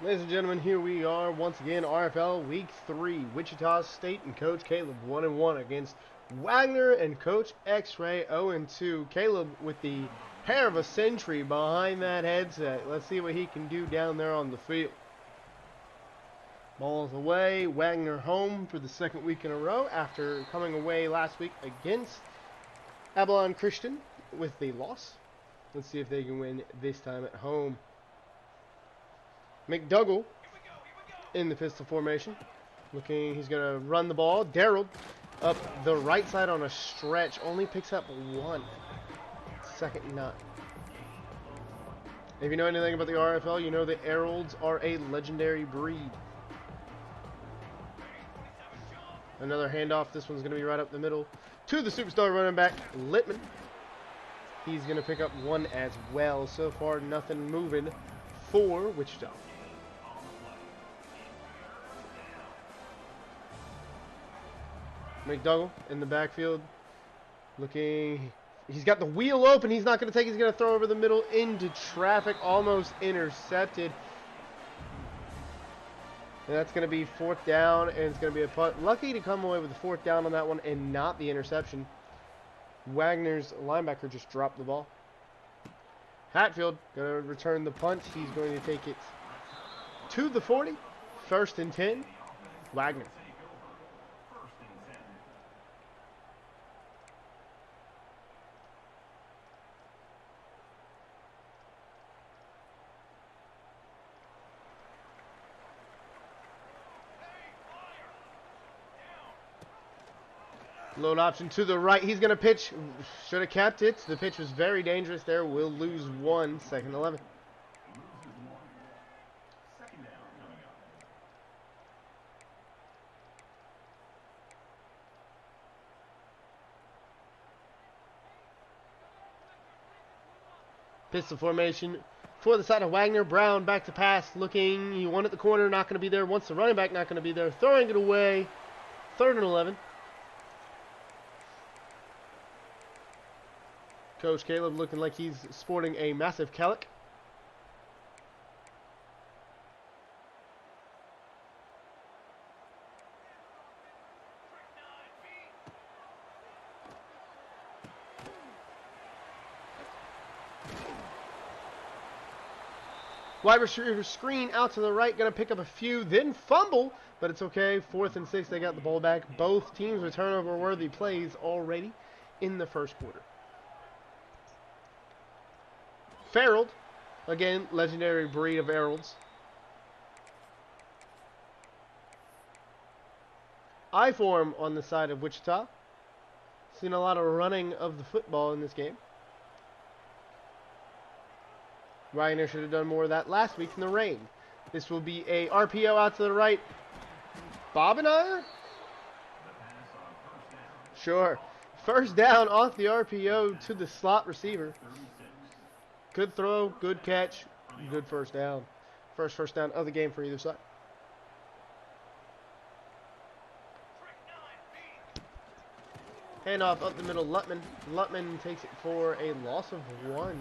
Ladies and gentlemen, here we are once again, RFL Week 3. Wichita State and Coach Caleb 1-1 against Wagner and Coach X-Ray 0-2. Caleb with the hair of a century behind that headset. Let's see what he can do down there on the field. Ball's away. Wagner home for the second week in a row after coming away last week against Avalon Christian with the loss. Let's see if they can win this time at home. McDougall in the pistol formation. He's going to run the ball. Darrell up the right side on a stretch. Only picks up one. Second and 9. If you know anything about the RFL, you know the Heralds are a legendary breed. Another handoff. This one's going to be right up the middle to the superstar running back, Littman. He's going to pick up one as well. So far, nothing moving for Wichita. McDougall in the backfield. He's got the wheel open. He's not going to take it. He's going to throw over the middle into traffic. Almost intercepted. And that's going to be fourth down, and it's going to be a punt. Lucky to come away with the fourth down on that one and not the interception. Wagner's linebacker just dropped the ball. Hatfield going to return the punt. He's going to take it to the 40. First and 10. Wagner. Load option to the right. He's going to pitch. Should have kept it. The pitch was very dangerous there. We'll lose one. Second 11. Pistol formation for the side of Wagner. Brown back to pass. Looking. He wanted the corner. Not going to be there. Wants the running back. Not going to be there. Throwing it away. Third and 11. Coach Caleb looking like he's sporting a massive calic. Wide receiver screen out to the right, going to pick up a few, then fumble, but it's okay. 4th and 6, they got the ball back. Both teams with turnover-worthy plays already in the first quarter. Herald, again, legendary breed of Heralds. I-form on the side of Wichita. Seen a lot of running of the football in this game. Wagner should have done more of that last week in the rain. This will be a RPO out to the right. Bobbenier? Sure. First down off the RPO to the slot receiver. Good throw, good catch, good first down. First down of the game for either side. Handoff up the middle, Luttman. Luttman takes it for a loss of 1.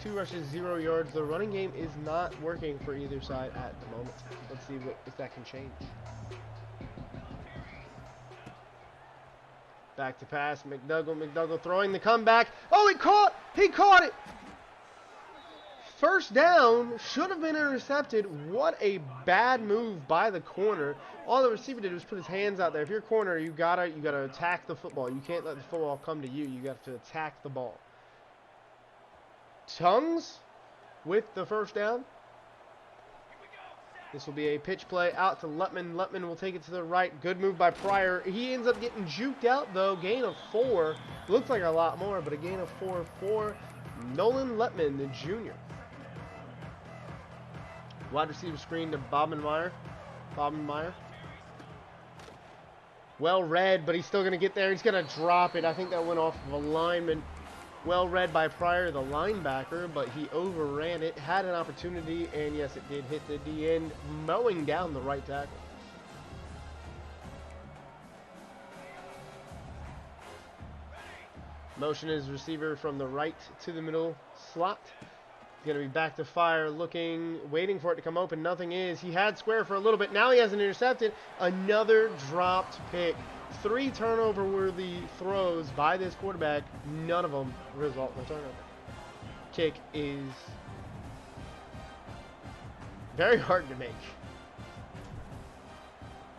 2 rushes, 0 yards. The running game is not working for either side at the moment. Let's see if that can change. Back to pass, McDougall throwing the comeback. Oh, he caught it! First down, should have been intercepted. What a bad move by the corner. All the receiver did was put his hands out there. If you're a corner, you gotta attack the football. You can't let the football come to you. You got to attack the ball. Tongues with the first down. This will be a pitch play out to Luttman. Luttman will take it to the right. Good move by Pryor. He ends up getting juked out, though. Gain of 4. Looks like a lot more, but a gain of 4 for Nolan Luttman, the junior. Wide receiver screen to Bobbenier. Well read, but he's still going to get there. He's going to drop it. I think that went off of a lineman. Well read by Pryor, the linebacker, but he overran it. Had an opportunity, and yes, it did hit the D end, mowing down the right tackle. Motion is receiver from the right to the middle slot. Going to be back to fire, looking, waiting for it to come open. Nothing is. He had square for a little bit. Now he has an intercepted. Another dropped pick. 3 turnover-worthy throws by this quarterback. None of them result in a turnover. Kick is very hard to make.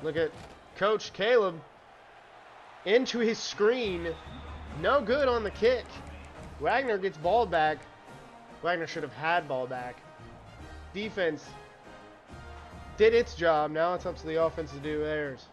Look at Coach Caleb into his screen. No good on the kick. Wagner gets ball back. Wagner should have had ball back. Defense did its job. Now it's up to the offense to do theirs.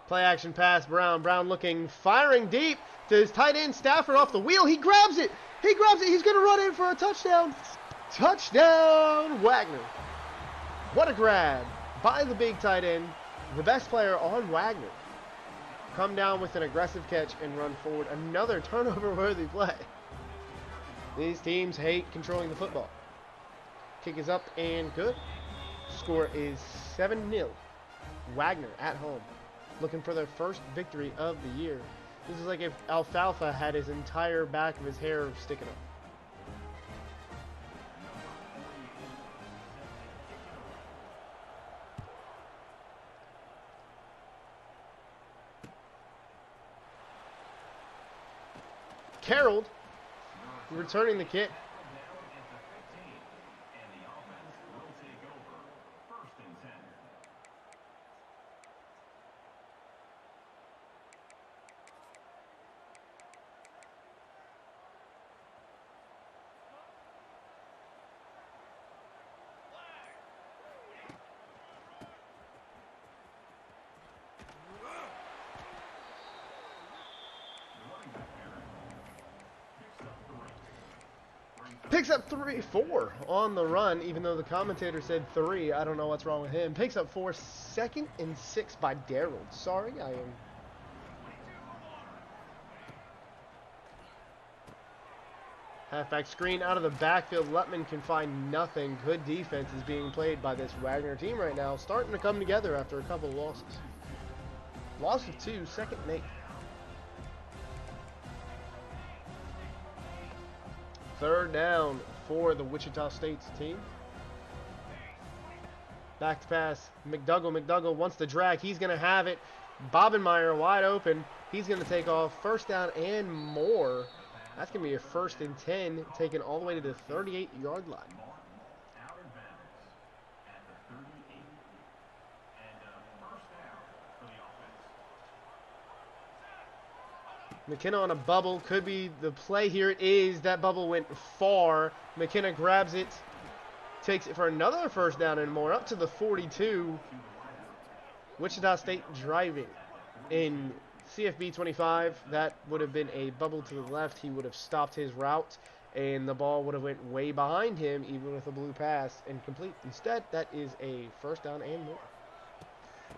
Play action pass, Brown. Brown looking, firing deep to his tight end, Stafford off the wheel. He grabs it. He grabs it. He's going to run in for a touchdown. Touchdown, Wagner. What a grab by the big tight end. The best player on Wagner. Come down with an aggressive catch and run forward. Another turnover-worthy play. These teams hate controlling the football. Kick is up and good. Score is 7-0. Wagner at home, looking for their first victory of the year. This is like if Alfalfa had his entire back of his hair sticking up. Carroll returning the kick. Picks up 4 on the run, even though the commentator said 3. I don't know what's wrong with him. Picks up 4, 2nd and 6 by Darrell. Sorry, I am. Halfback screen out of the backfield. Lutman can find nothing. Good defense is being played by this Wagner team right now. Starting to come together after a couple of losses. Loss of 2, 2nd and 8. Third down for the Wichita State team. Back to pass. McDougall wants the drag. He's going to have it. Bobenmeyer wide open. He's going to take off. First down and more. That's going to be a 1st and 10, taken all the way to the 38-yard line. McKenna on a bubble. Could be the play here. It is. That bubble went far. McKenna grabs it. Takes it for another 1st down and more. Up to the 42. Wichita State driving. In CFB 25, that would have been a bubble to the left. He would have stopped his route. And the ball would have went way behind him, even with a blue pass, and complete. Instead, that is a 1st down and more.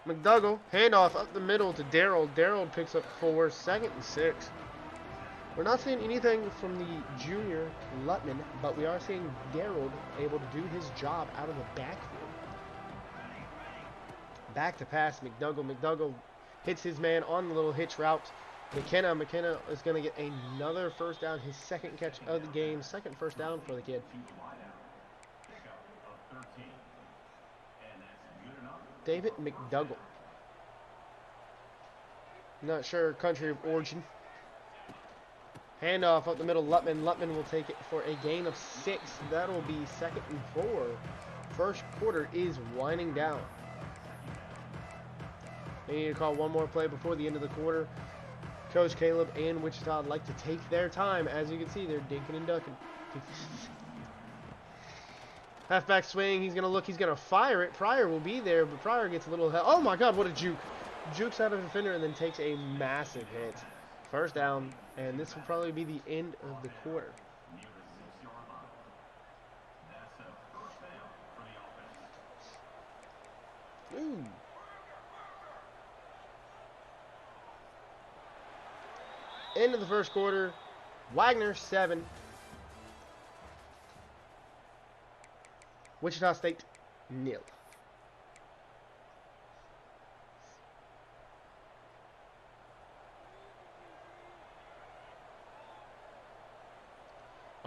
McDougall, handoff up the middle to Darrell. Darrell picks up 4, 2nd and 6. We're not seeing anything from the junior Lutman, but we are seeing Darrell able to do his job out of the backfield. Back to pass, McDougall. McDougall hits his man on the little hitch route. McKenna is going to get another 1st down, his 2nd catch of the game, 2nd 1st down for the kid. David McDougall. Not sure country of origin. Handoff up the middle, Lutman. Lutman will take it for a gain of 6. That'll be 2nd and 4. First quarter is winding down. They need to call one more play before the end of the quarter. Coach Caleb and Wichita like to take their time. As you can see, they're dinking and ducking. Halfback swing. He's going to look. He's going to fire it. Pryor will be there, but Pryor gets a little help. Oh, my God, what a juke. Jukes out of the defender and then takes a massive hit. 1st down, and this will probably be the end of the quarter. Ooh. End of the first quarter. Wagner 7. Wichita State 0.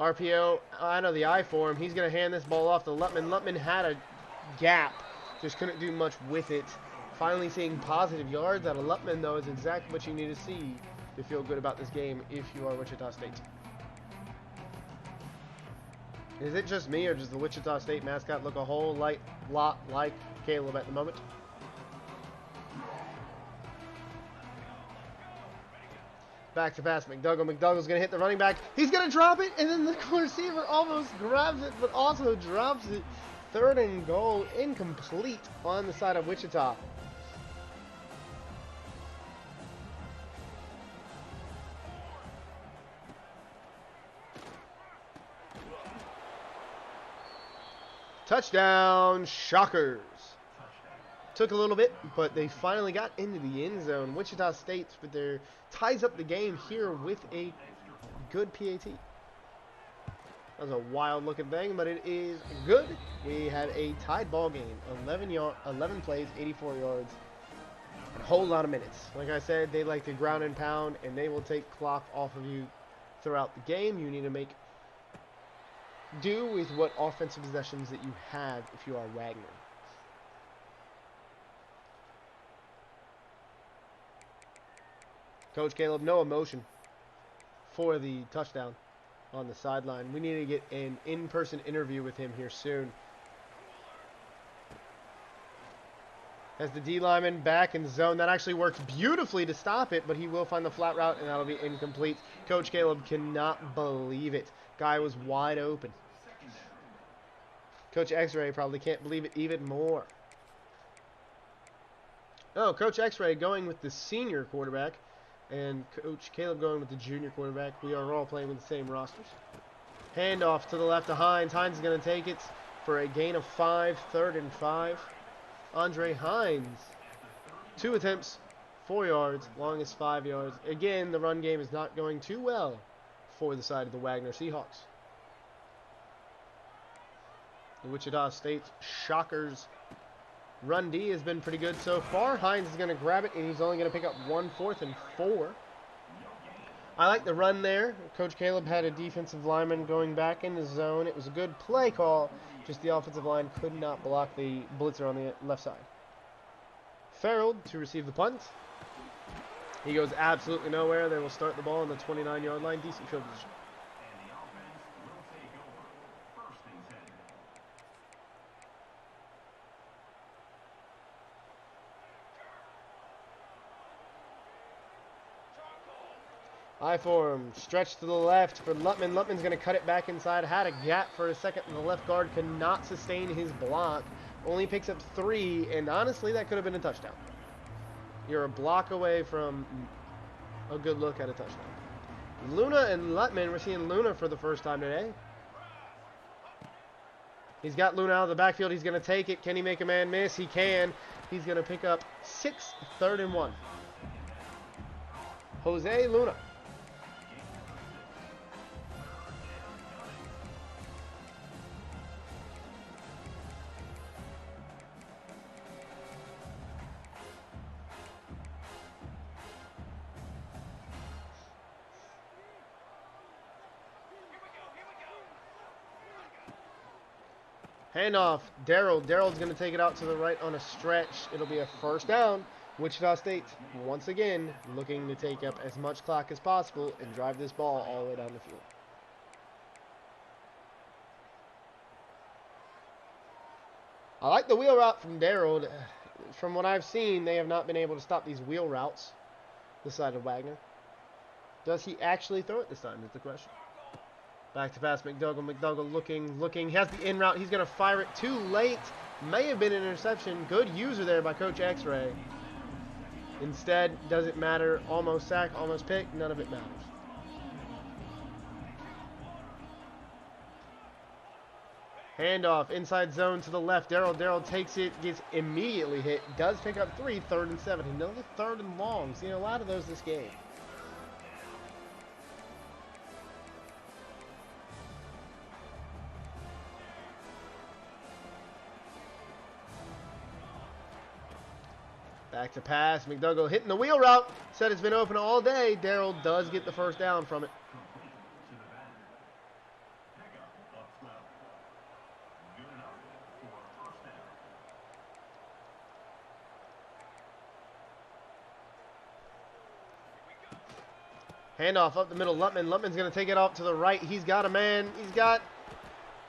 RPO out of the eye for him. He's going to hand this ball off to Lutman. Lutman had a gap, just couldn't do much with it. Finally seeing positive yards out of Lutman, though, is exactly what you need to see to feel good about this game if you are Wichita State. Is it just me, or does the Wichita State mascot look a whole lot like Caleb at the moment? Back to pass, McDougall. McDougall's going to hit the running back. He's going to drop it, and then the receiver almost grabs it, but also drops it. 3rd and goal, incomplete on the side of Wichita. Touchdown, Shockers. Took a little bit, but they finally got into the end zone. Wichita State with their ties up the game here with a good PAT. That was a wild looking thing, but it is good. We had a tied ball game. 11 plays, 84 yards, and a whole lot of minutes. Like I said, they like to ground and pound, and they will take clock off of you throughout the game. You need to make do with what offensive possessions that you have if you are Wagner. Coach Caleb, no emotion for the touchdown on the sideline. We need to get an in-person interview with him here soon. As the D lineman back in zone, that actually works beautifully to stop it, but he will find the flat route, and that'll be incomplete. Coach Caleb cannot believe it. Guy was wide open. Coach X-Ray probably can't believe it even more. Oh, Coach X-Ray going with the senior quarterback, and Coach Caleb going with the junior quarterback. We are all playing with the same rosters. Handoff to the left to Hines. Hines is going to take it for a gain of 5, 3rd and 5. Andre Hines, 2 attempts, 4 yards, longest 5 yards. Again, the run game is not going too well for the side of the Wagner Seahawks. The Wichita State Shockers run D has been pretty good so far. Hines is going to grab it, and he's only going to pick up 1 4th and 4. I like the run there. Coach Caleb had a defensive lineman going back in the zone. It was a good play call. Just the offensive line could not block the blitzer on the left side. Farrell to receive the punt. He goes absolutely nowhere. They will start the ball on the 29-yard line. Decent field position. I form, stretch to the left for Lutman. Lutman's going to cut it back inside. Had a gap for a second, and the left guard could not sustain his block. Only picks up 3, and honestly, that could have been a touchdown. You're a block away from a good look at a touchdown. Luna and Lutman, we're seeing Luna for the first time today. He's got Luna out of the backfield. He's going to take it. Can he make a man miss? He can. He's going to pick up 6, 3rd and 1. Jose Luna. Handoff, Darrell. Darrell's going to take it out to the right on a stretch. It'll be a 1st down. Wichita State, once again, looking to take up as much clock as possible and drive this ball all the way down the field. I like the wheel route from Darrell. From what I've seen, they have not been able to stop these wheel routes, this side of Wagner. Does he actually throw it this time is the question. Back to pass, McDougall. McDougall looking. He has the in route. He's going to fire it too late. May have been an interception. Good user there by Coach X-Ray. Instead, doesn't matter. Almost sack, almost pick. None of it matters. Handoff, inside zone to the left. Darrell takes it, gets immediately hit. Does pick up 3, 3rd and 7. Another 3rd and long. Seen a lot of those this game. Back to pass. McDougall hitting the wheel route. Said it's been open all day. Darrell does get the 1st down from it. Handoff up the middle. Lutman's going to take it off to the right. He's got a man. He's got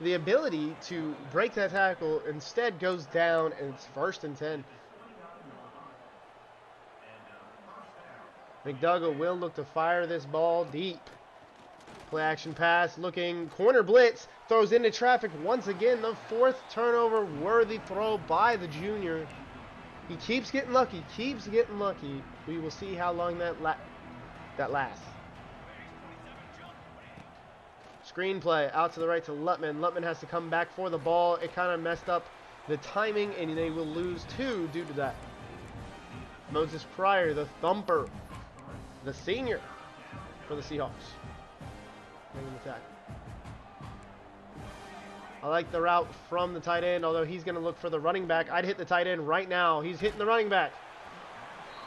the ability to break that tackle. Instead goes down, and it's 1st and 10. McDougall will look to fire this ball deep. Play action pass, looking, corner blitz, throws into traffic once again. The 4th turnover, worthy throw by the junior. He keeps getting lucky, We will see how long that lasts. Screenplay out to the right to Lutman. Lutman has to come back for the ball. It kind of messed up the timing, and they will lose 2 due to that. Moses Pryor, the thumper, the senior for the Seahawks. Making the tackle. I like the route from the tight end, although he's going to look for the running back. I'd hit the tight end right now. He's hitting the running back.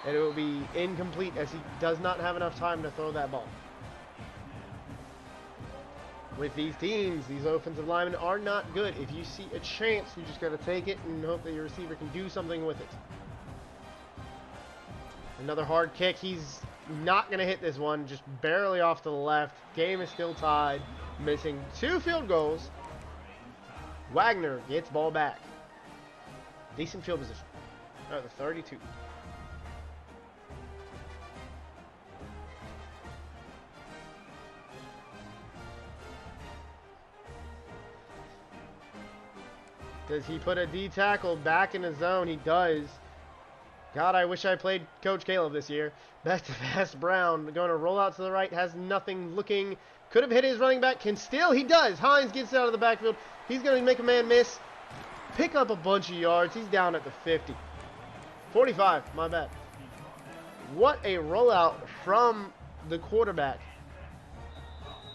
And it will be incomplete as he does not have enough time to throw that ball. With these teams, these offensive linemen are not good. If you see a chance, you just got to take it and hope that your receiver can do something with it. Another hard kick. He's not going to hit this one, just barely off to the left. Game is still tied, missing 2 field goals. Wagner gets ball back. Decent field position. Oh, the 32. Does he put a D tackle back in the zone? He does. God, I wish I played Coach Caleb this year. Back to pass Brown. Going to roll out to the right. Has nothing looking. Could have hit his running back. Can still. He does. Hines gets out of the backfield. He's going to make a man miss. Pick up a bunch of yards. He's down at the 50. 45. My bad. What a rollout from the quarterback.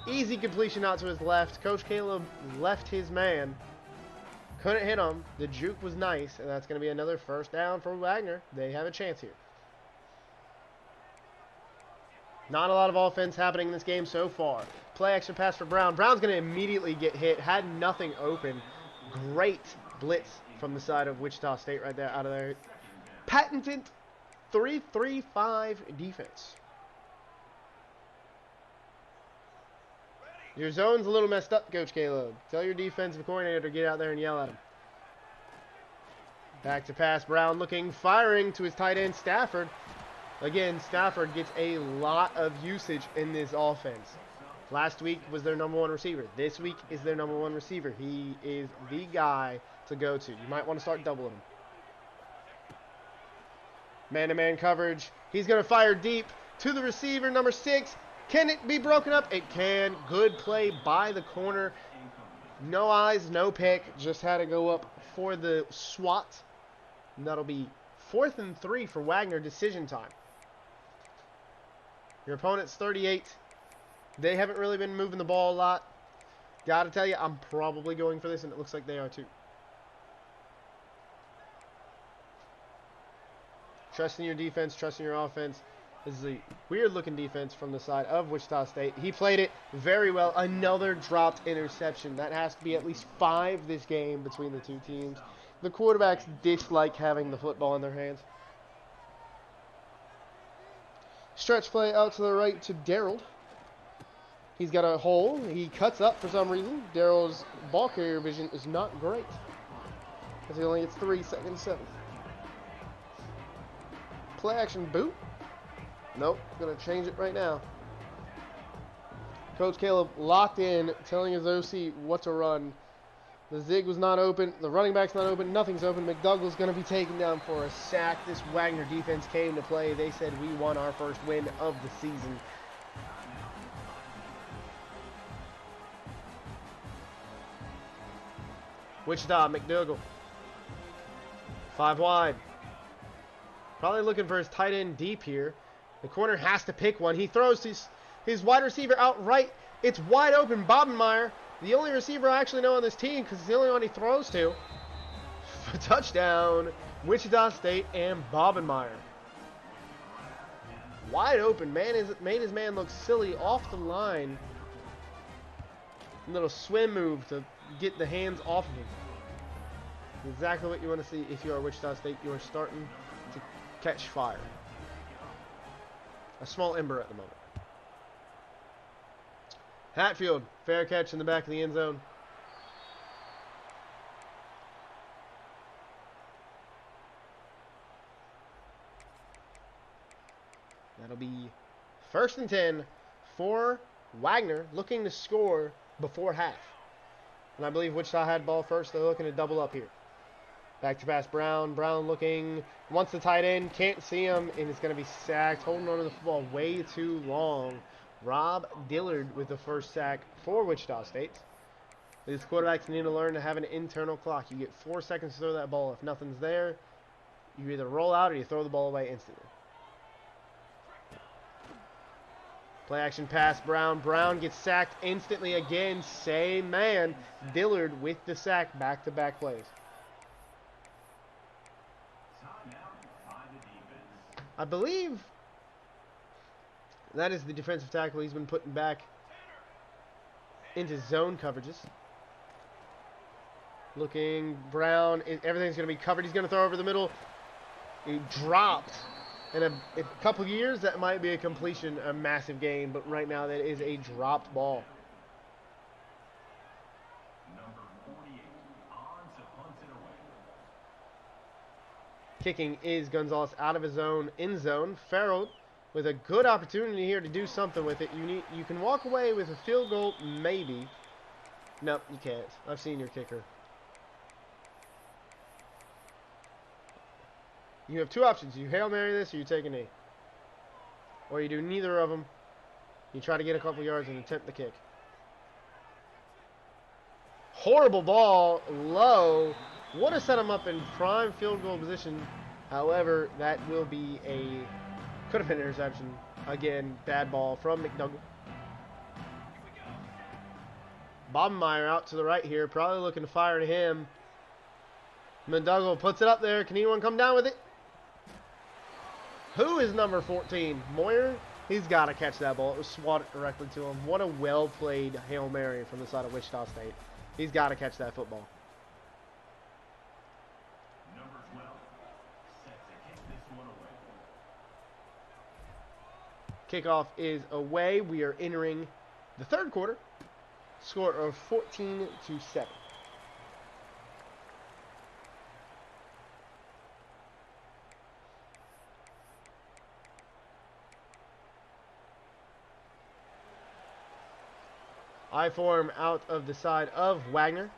Easy completion out to his left. Coach Caleb left his man. Couldn't hit him. The juke was nice, and that's going to be another 1st down for Wagner. They have a chance here. Not a lot of offense happening in this game so far. Play action pass for Brown. Brown's going to immediately get hit. Had nothing open. Great blitz from the side of Wichita State right there, out of there. Patented 3-3-5 defense. Your zone's a little messed up, Coach Caleb. Tell your defensive coordinator to get out there and yell at him. Back to pass. Brown looking, firing to his tight end, Stafford. Again, Stafford gets a lot of usage in this offense. Last week was their #1 receiver. This week is their #1 receiver. He is the guy to go to. You might want to start doubling him. Man-to-man coverage. He's going to fire deep to the receiver, number 6. Can it be broken up? It can. Good play by the corner. No eyes, no pick. Just had to go up for the swat. And that'll be 4th and 3 for Wagner. Decision time. Your opponent's 38. They haven't really been moving the ball a lot. Gotta tell you, I'm probably going for this, and it looks like they are too. Trusting your defense, trusting your offense. This is a weird-looking defense from the side of Wichita State. He played it very well. Another dropped interception. That has to be at least 5 this game between the two teams. The quarterbacks dislike having the football in their hands. Stretch play out to the right to Darrell. He's got a hole. He cuts up for some reason. Darrell's ball carrier vision is not great, because he only gets 3 seconds 7. Play action boot. Nope, gonna change it right now. Coach Caleb locked in, telling his OC what to run. The zig was not open. The running back's not open. Nothing's open. McDougall's going to be taken down for a sack. This Wagner defense came to play. They said, we won our first win of the season. Wichita, McDougall. 5 wide. Probably looking for his tight end deep here. The corner has to pick one. He throws his wide receiver out right. It's wide open. Bobenmeyer, the only receiver I actually know on this team, because it's the only one he throws to. Touchdown, Wichita State and Bobenmeyer. Wide open. Made his man look silly off the line. A little swim move to get the hands off of him. Exactly what you want to see if you are Wichita State. You are starting to catch fire. A small ember at the moment. Hatfield, fair catch in the back of the end zone. That'll be 1st and 10 for Wagner, looking to score before half. And I believe Wichita had ball first. They're looking to double up here. Back to pass Brown. Brown looking, wants the tight end, can't see him, and it's going to be sacked. Holding on to the football way too long. Rob Dillard with the first sack for Wichita State. These quarterbacks need to learn to have an internal clock. You get 4 seconds to throw that ball. If nothing's there, you either roll out or you throw the ball away instantly. Play action pass, Brown. Brown gets sacked instantly again. Same man. Dillard with the sack. Back-to-back plays. I believe that is the defensive tackle he's been putting back into zone coverages. Looking, Brown. Everything's going to be covered. He's going to throw over the middle. He dropped. In a couple years, that might be a completion, a massive gain, but right now that is a dropped ball. Number 48 on to punt it away. Kicking is Gonzalez out of his own end zone. Farrell with a good opportunity here to do something with it. You can walk away with a field goal, maybe. Nope, you can't. I've seen your kicker. You have 2 options. You Hail Mary this or you take a knee. Or you do neither of them. You try to get a couple yards and attempt the kick. Horrible ball. Low. Would have set him up in prime field goal position. However, that will be could have been an interception. Again, bad ball from McDougall. Bobenmeyer out to the right here. Probably looking to fire to him. McDougall puts it up there. Can anyone come down with it? Who is number 14? Moyer? He's got to catch that ball. It was swatted directly to him. What a well-played Hail Mary from the side of Wichita State. He's got to catch that football. Number 12 set to kick this one away. Kickoff is away. We are entering the 3rd quarter. Score of 14-7. I form out of the side of Wagner.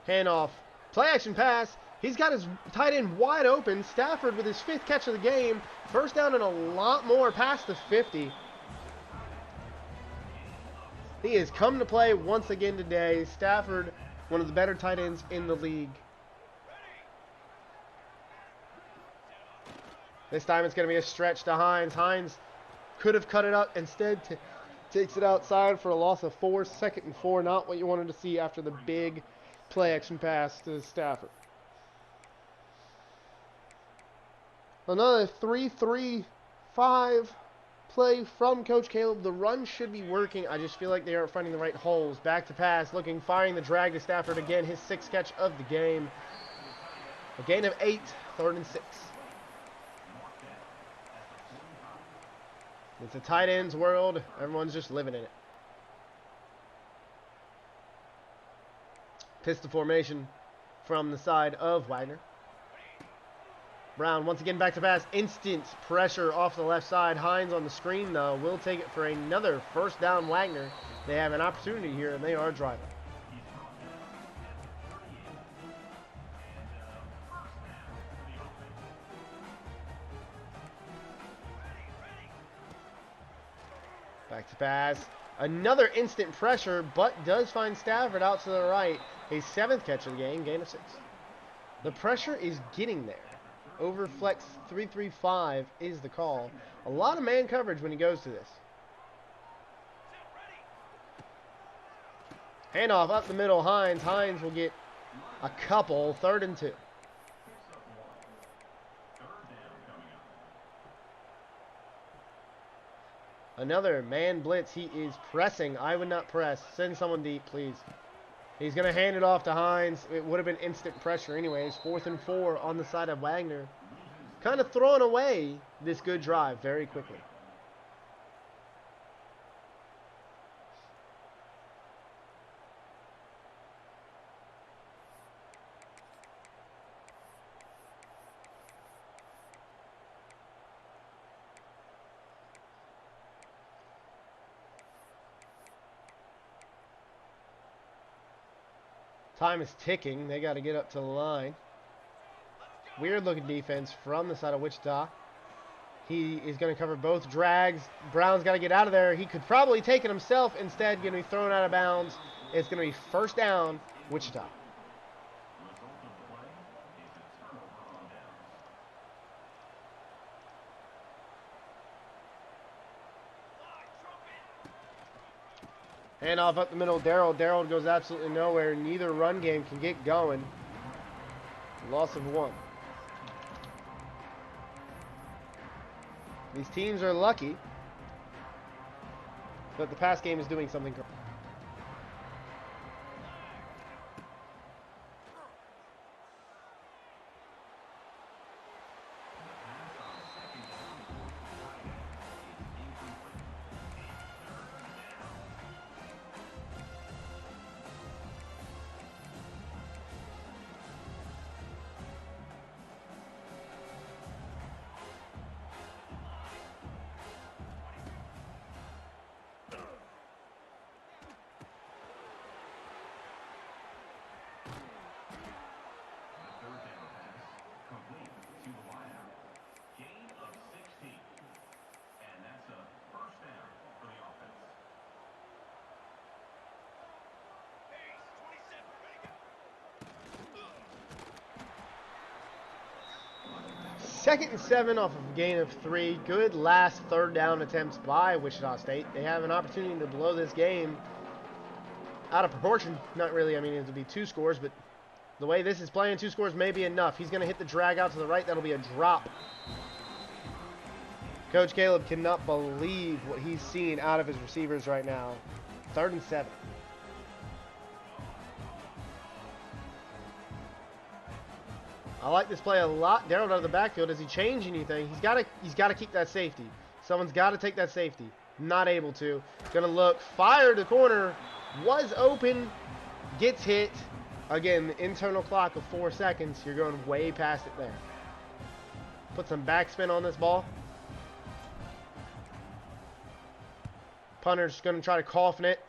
Handoff. Play action pass. He's got his tight end wide open. Stafford with his 5th catch of the game. First down and a lot more past the 50. He has come to play once again today. Stafford, one of the better tight ends in the league. This time it's going to be a stretch to Hines. Hines could have cut it up. Instead, takes it outside for a loss of 4. 2nd and 4. Not what you wanted to see after the big play action pass to Stafford. Another 3-3-5 play from Coach Caleb. The run should be working. I just feel like they aren't finding the right holes. Back to pass. Looking, firing the drag to Stafford again. His 6th catch of the game. A gain of 8. 3rd and 6. It's a tight end's world. Everyone's just living in it. Pistol formation from the side of Wagner. Brown once again back to pass. Instant pressure off the left side. Hines on the screen, though, will take it for another 1st down Wagner. They have an opportunity here, and they are driving. Back to pass. Another instant pressure, but does find Stafford out to the right. His 7th catch of the game, gain of 6. The pressure is getting there. Over flex 3-3-5 is the call. A lot of man coverage when he goes to this. Handoff up the middle, Hines. Hines will get a couple. 3rd and 2. Another man blitz. He is pressing. I would not press. Send someone deep, please. He's going to hand it off to Hines. It would have been instant pressure anyways. 4th and 4 on the side of Wagner. Kind of throwing away this good drive very quickly. Time is ticking. They got to get up to the line. Weird looking defense from the side of Wichita. He is going to cover both drags. Brown's got to get out of there. He could probably take it himself. Instead, going to be thrown out of bounds. It's going to be first down, Wichita. Handoff up the middle. Darrell goes absolutely nowhere. Neither run game can get going. Loss of 1. These teams are lucky that the pass game is doing something correct. Second and 7 off of a gain of 3. Good last third down attempts by Wichita State. They have an opportunity to blow this game out of proportion. Not really, I mean, it would be 2 scores, but the way this is playing, 2 scores may be enough. He's going to hit the drag out to the right. That'll be a drop. Coach Caleb cannot believe what he's seeing out of his receivers right now. 3rd and 7. I like this play a lot. Darrell out of the backfield. Does he change anything? He's got to keep that safety. Someone's got to take that safety. Not able to. Going to look. Fire to the corner. Was open. Gets hit. Again, the internal clock of 4 seconds. You're going way past it there. Put some backspin on this ball. Punter's going to try to cough it.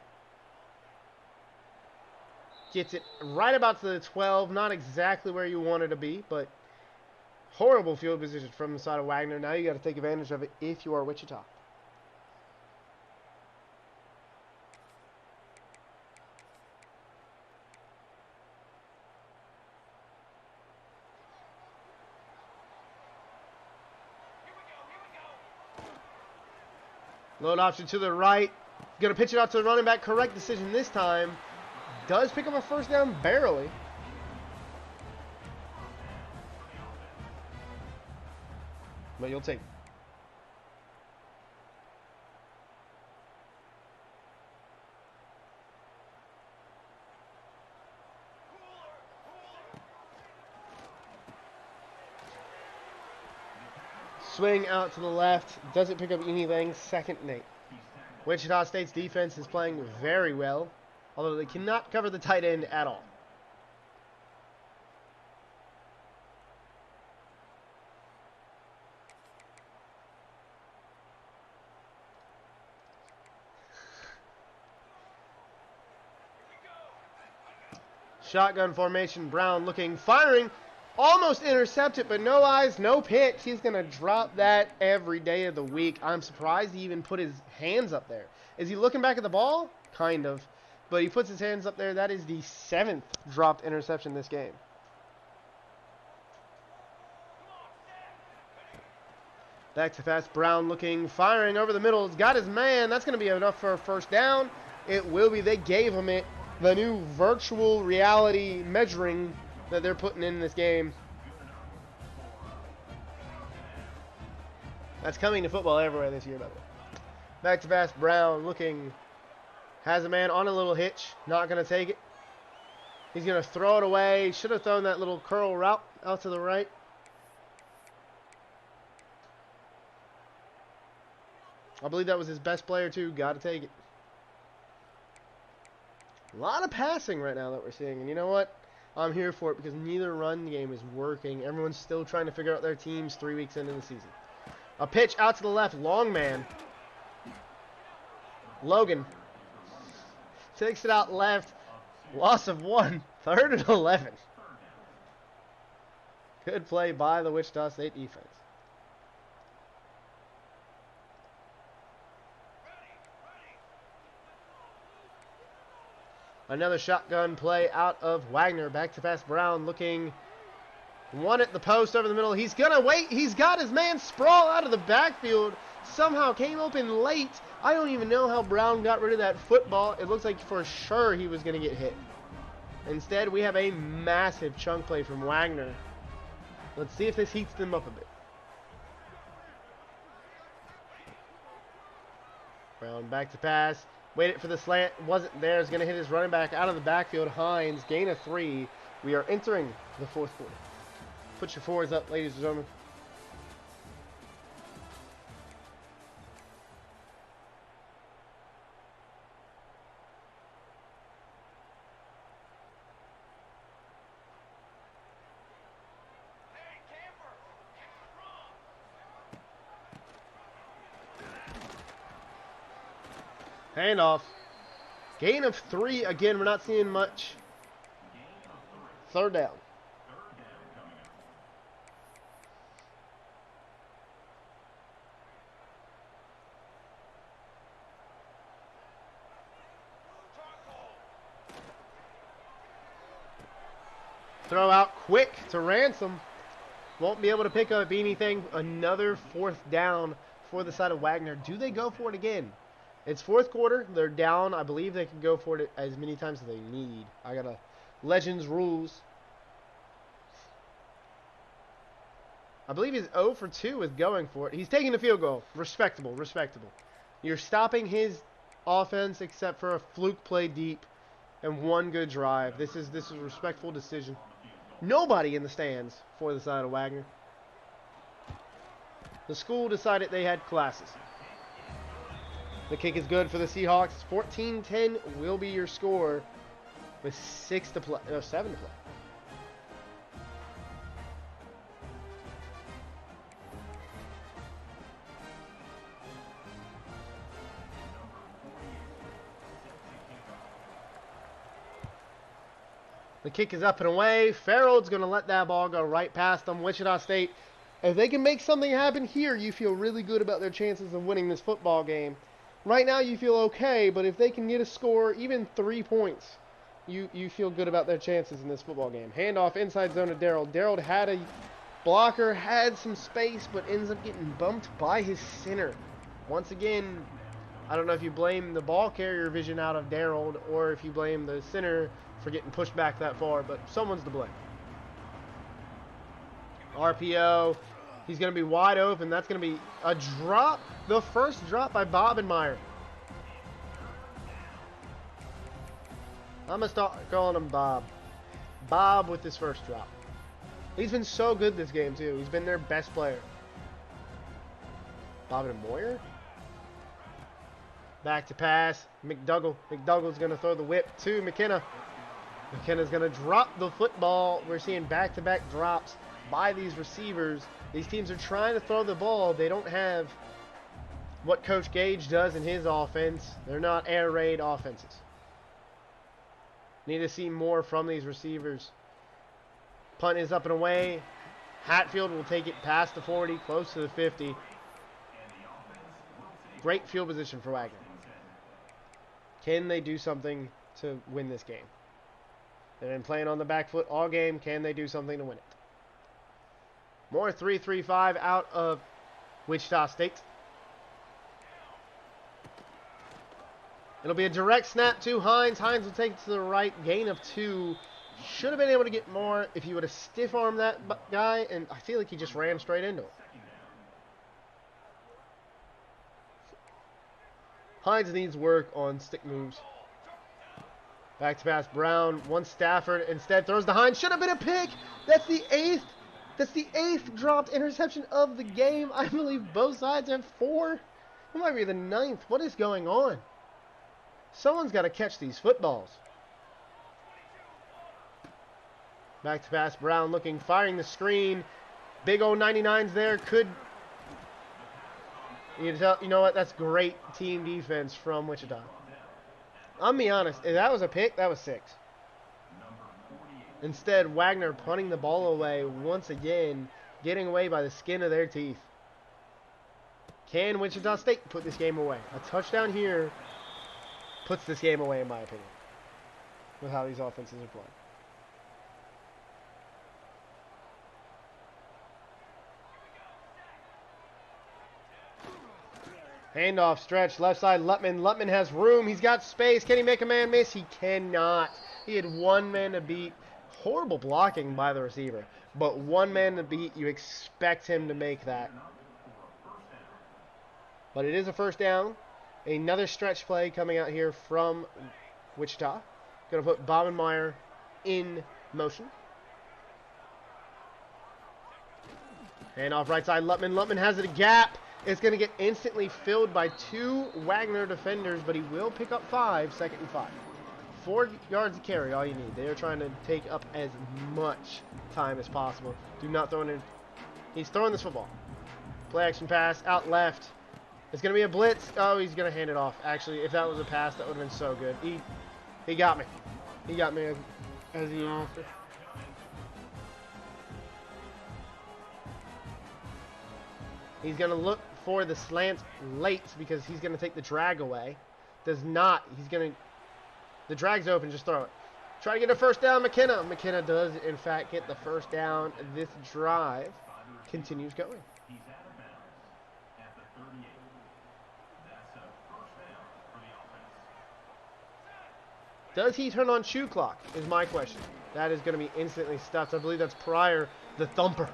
Gets it right about to the 12. Not exactly where you want it to be, but horrible field position from the side of Wagner. Now you got to take advantage of it if you are Wichita. Load option to the right. Going to pitch it out to the running back. Correct decision this time. Does pick up a first down, barely. But you'll take it. Swing out to the left. Doesn't pick up anything. 2nd and 8. Wichita State's defense is playing very well, although they cannot cover the tight end at all. Shotgun formation. Brown looking, firing. Almost intercepted, but no eyes, no picks. He's going to drop that every day of the week. I'm surprised he even put his hands up there. Is he looking back at the ball? Kind of. But he puts his hands up there. That is the 7th dropped interception this game. Back to pass. Brown looking, firing over the middle. He's got his man. That's going to be enough for a first down. It will be. They gave him it. The new virtual reality measuring that they're putting in this game. That's coming to football everywhere this year, by the way. Back to pass. Brown looking. Has a man on a little hitch. Not going to take it. He's going to throw it away. Should have thrown that little curl route out to the right. I believe that was his best player, too. Got to take it. A lot of passing right now that we're seeing. And you know what? I'm here for it because neither run game is working. Everyone's still trying to figure out their teams 3 weeks into the season. A pitch out to the left. Long man. Logan takes it out left. Loss of 1. 3rd and 11. Good play by the Wichita State defense. Another shotgun play out of Wagner. Back to pass Brown, looking one at the post over the middle. He's going to wait. He's got his man sprawl out of the backfield. Somehow came open late. I don't even know how Brown got rid of that football. It looks like for sure he was going to get hit. Instead, we have a massive chunk play from Wagner. Let's see if this heats them up a bit. Brown back to pass. Waited for the slant. Wasn't there. Is going to hit his running back out of the backfield. Hines, gain of 3. We are entering the 4th quarter. Put your fours up, ladies and gentlemen. Handoff. Gain of 3. Again, we're not seeing much. 3rd down. Throw out quick to Ransom. Won't be able to pick up anything. Another 4th down for the side of Wagner. Do they go for it again? It's 4th quarter. They're down. I believe they can go for it as many times as they need. I got a Legends rules. I believe he's 0 for 2 with going for it. He's taking the field goal. Respectable, respectable. You're stopping his offense except for a fluke play deep and 1 good drive. This is a respectful decision. Nobody in the stands for the side of Wagner. The school decided they had classes. The kick is good for the Seahawks. 14-10 will be your score with 7 to play. The kick is up and away. Farrell's going to let that ball go right past them. Wichita State, if they can make something happen here, you feel really good about their chances of winning this football game. Right now you feel okay, but if they can get a score, even 3 points, you feel good about their chances in this football game. Handoff inside zone to Darrell. Darrell had a blocker, had some space, but ends up getting bumped by his center. Once again, I don't know if you blame the ball carrier vision out of Darrell or if you blame the center for getting pushed back that far, but someone's to blame. RPO. He's going to be wide open. That's going to be a drop. The first drop by Bobenmeyer. I'm going to start calling him Bob. Bob with his first drop. He's been so good this game, too. He's been their best player. Bobenmeyer. Back to pass. McDougall. McDougall's going to throw the whip to McKenna. McKenna's going to drop the football. We're seeing back-to-back drops by these receivers. These teams are trying to throw the ball. They don't have what Coach Gage does in his offense. They're not air raid offenses. Need to see more from these receivers. Punt is up and away. Hatfield will take it past the 40, close to the 50. Great field position for Wagner. Can they do something to win this game? They've been playing on the back foot all game. Can they do something to win it? More 3-3-5 out of Wichita State. It'll be a direct snap to Hines. Hines will take it to the right. Gain of 2. Should have been able to get more if he would have stiff-armed that guy, and I feel like he just ran straight into it. Hines needs work on stick moves. Back to pass Brown. One Stafford instead throws to Hines. Should have been a pick. That's the 8th. That's the 8th dropped interception of the game. I believe both sides have 4. It might be the 9th. What is going on? Someone's got to catch these footballs. Back to pass Brown looking, firing the screen. Big old 99's there. Could... You know what? That's great team defense from Wichita. I'm going to be honest. If that was a pick, that was 6. Instead, Wagner punting the ball away once again, getting away by the skin of their teeth. Can Wichita State put this game away? A touchdown here puts this game away, in my opinion, with how these offenses are playing. Handoff, stretch, left side, Lutman. Lutman has room. He's got space. Can he make a man miss? He cannot. He had one man to beat. Horrible blocking by the receiver. But one man to beat, you expect him to make that. But it is a first down. Another stretch play coming out here from Wichita. Going to put Bobenmeyer in motion. Handoff right side, Lutman. Lutman has a gap. It's going to get instantly filled by two Wagner defenders, but he will pick up 5, 2nd and 5. 4 yards to carry, all you need. They are trying to take up as much time as possible. Do not throw it in. He's throwing this football. Play action pass, out left. It's going to be a blitz. Oh, he's going to hand it off. Actually, if that was a pass, that would have been so good. He got me. He got me as the offer. He's going to look for the slant late because he's going to take the drag away. Does not. He's going to... The drag's open. Just throw it. Try to get a first down, McKenna. McKenna does, in fact, get the first down. This drive continues going. He's out of bounds at the 38. That's a first down for the offense. Does he turn on shoe clock is my question. That is going to be instantly stuffed. I believe that's prior the thumper.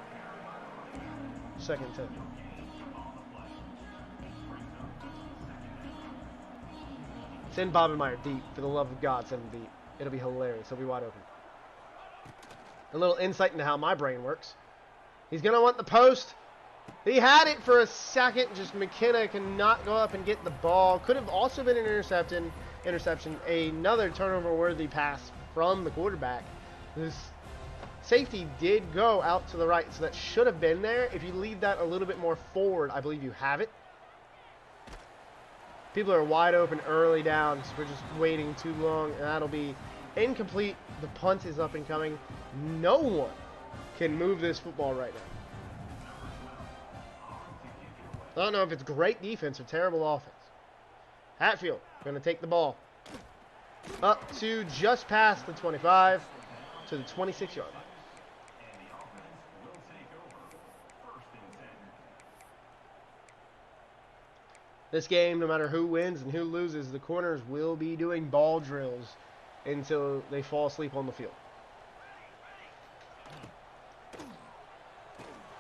2nd and 10. Send Bobenmeyer deep. For the love of God, send him deep. It'll be hilarious. He'll be wide open. A little insight into how my brain works. He's going to want the post. He had it for a second. Just McKenna cannot go up and get the ball. Could have also been an interception. Another turnover-worthy pass from the quarterback. This safety did go out to the right, so that should have been there. If you leave that a little bit more forward, I believe you have it. People are wide open early down, so we're just waiting too long, and that'll be incomplete. The punt is up and coming. No one can move this football right now. I don't know if it's great defense or terrible offense. Hatfield going to take the ball up to just past the 25 to the 26-yard line. This game, no matter who wins and who loses, the corners will be doing ball drills until they fall asleep on the field.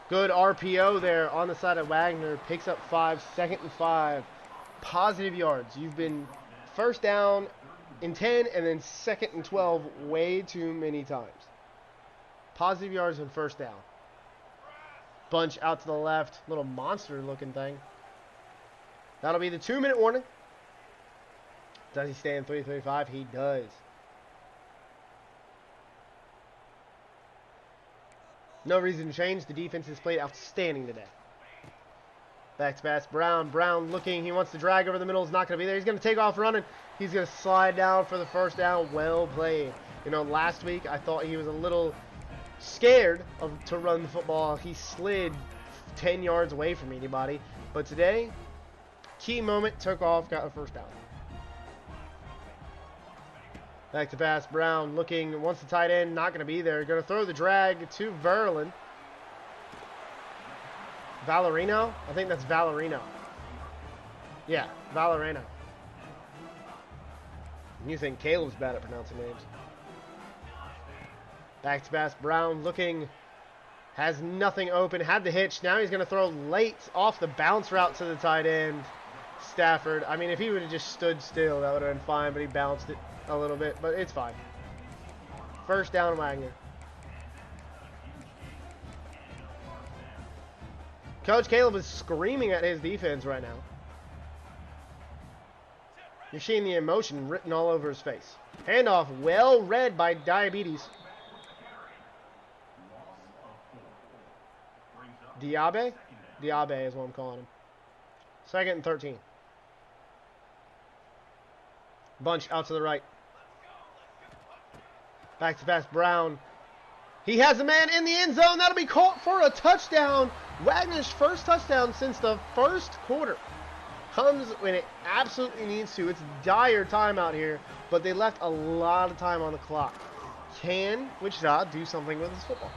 Good RPO there on the side of Wagner. Picks up 5, 2nd and 5. Positive yards. You've been first down in 10 and then 2nd and 12 way too many times. Positive yards and first down. Bunch out to the left. Little monster looking thing. That'll be the 2-minute warning. Does he stay in 3-3-5? He does. No reason to change. The defense has played outstanding today. Back to pass. Brown. Brown looking. He wants to drag over the middle. Is not going to be there. He's going to take off running. He's going to slide down for the first down. Well played. You know, last week I thought he was a little scared to run the football. He slid 10 yards away from anybody. But today, key moment, took off, got a first down. Back to pass. Brown looking, wants the tight end, not going to be there. Going to throw the drag to Verlin. Valerino? I think that's Valerino. Yeah, Valerino. You think Caleb's bad at pronouncing names. Back to pass. Brown looking, has nothing open, had the hitch. Now he's going to throw late off the bounce route to the tight end. Stafford. I mean, if he would have just stood still, that would have been fine, but he bounced it a little bit, but it's fine. First down, Wagner. Coach Caleb is screaming at his defense right now. You're seeing the emotion written all over his face. Handoff, well read by Diabetes. Diabe? Diabe is what I'm calling him. 2nd and 13. Bunch out to the right. Back to pass. Brown He has a man in the end zone. That'll be caught for a touchdown. Wagner's first touchdown since the first quarter comes when it absolutely needs to. It's dire time out here, but they left a lot of time on the clock. Can Wichita do something with this football?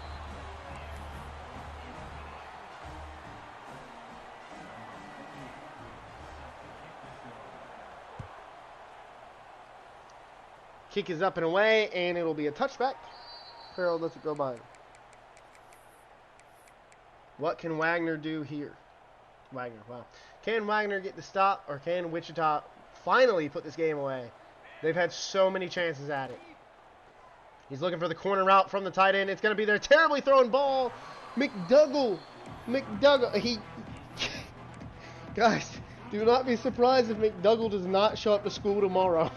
Kick is up and away, and it'll be a touchback. Farrell lets it go by. What can Wagner do here? Wagner, wow. Can Wagner get the stop, or can Wichita finally put this game away? They've had so many chances at it. He's looking for the corner route from the tight end. It's going to be their terribly thrown ball. McDougall. Guys, do not be surprised if McDougall does not show up to school tomorrow.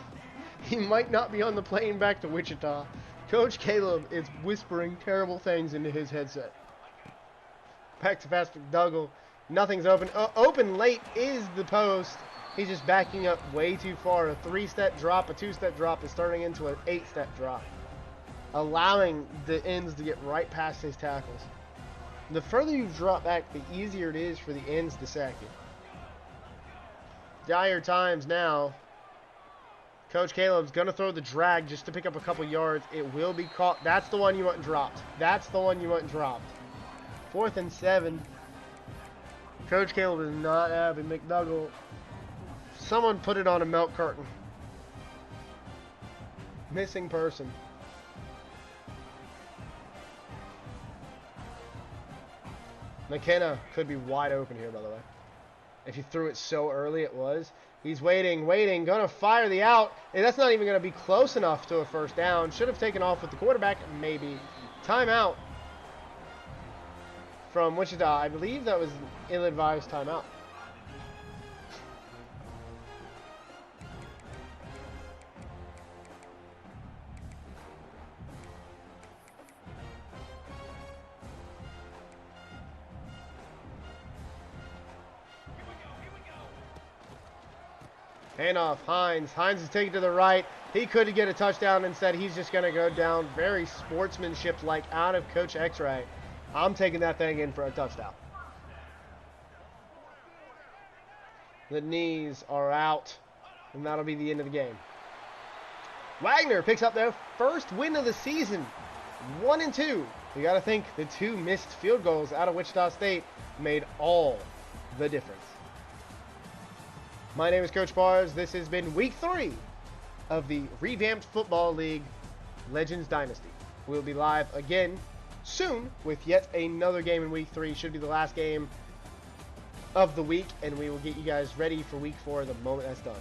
He might not be on the plane back to Wichita. Coach Caleb is whispering terrible things into his headset. Back to pass McDougall. Nothing's open. Open late is the post. He's just backing up way too far. A 3-step drop, a 2-step drop is turning into an 8-step drop, allowing the ends to get right past his tackles. The further you drop back, the easier it is for the ends to sack you. Dire times now. Coach Caleb's going to throw the drag just to pick up a couple yards. It will be caught. That's the one you want dropped. That's the one you want dropped. 4th and 7. Coach Caleb is not having McDougall. Someone put it on a milk carton. Missing person. McKenna could be wide open here, by the way. If he threw it so early, it was. He's waiting, gonna fire the out. And that's not even gonna be close enough to a first down. Should have taken off with the quarterback, maybe. Timeout from Wichita. I believe that was an ill-advised timeout. Handoff, Hines. Hines is taken to the right. He could get a touchdown. Instead, he's just going to go down very sportsmanship-like out of Coach X-Ray. I'm taking that thing in for a touchdown. The knees are out, and that'll be the end of the game. Wagner picks up their first win of the season, 1-2. You got to think the 2 missed field goals out of Wichita State made all the difference. My name is Coach Bars. This has been week 3 of the Revamped Football League Legends Dynasty. We'll be live again soon with yet another game in week 3. Should be the last game of the week, and we will get you guys ready for week 4 the moment that's done.